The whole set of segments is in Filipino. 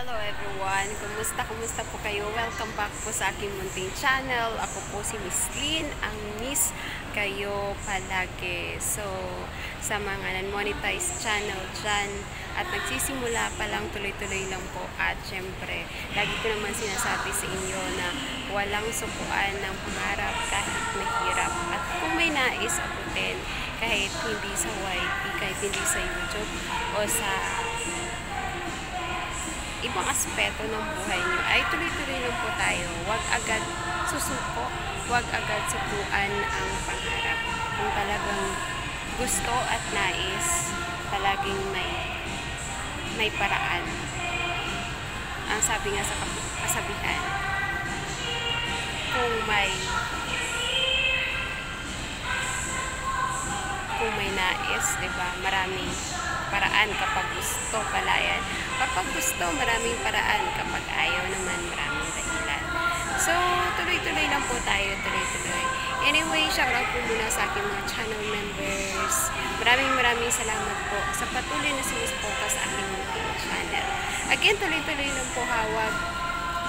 Hello everyone! Kumusta po kayo? Welcome back po sa aking munting channel. Ako po si Miss Lynn, ang Miss kayo palagi. So, sa mga non-monetized channel dyan at nagsisimula pa lang, tuloy-tuloy lang po. At syempre, lagi ko naman sinasabi sa inyo na walang sukuan ng pangarap kahit mahirap. At kung may nais abutin, kahit hindi sa YT, kahit hindi sa YouTube o sa ibang aspeto ng buhay nyo, ay tuloy-tuloy lang po tayo. Huwag agad susuko, huwag agad sukuan ang pangarap. Kung talagang gusto at nais, palaging may paraan. Ang sabi nga sa kasabihan, kung may nais, 'di ba? Maraming paraan kapag gusto pala yan. Kapag gusto, maraming paraan. Kapag ayaw naman, maraming dahilan. So, tuloy-tuloy lang po tayo. Tuloy-tuloy. Anyway, shoutout po muna sa aking mga channel members. Maraming salamat po sa patuloy na sumusuporta sa aking mga channel. Again, tuloy-tuloy lang po. Hawag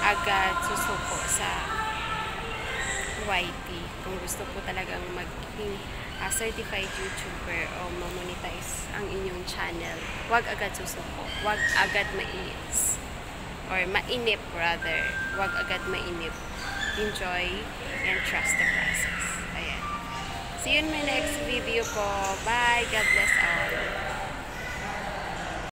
agad susuko sa YT. Kung gusto po talagang maging certified YouTuber o mamonetize ang inyong channel, huwag agad susuko, huwag agad mainip, or mainip rather, huwag agad mainip. Enjoy and trust the process. Ayan. See you in my next video po. Bye! God bless all.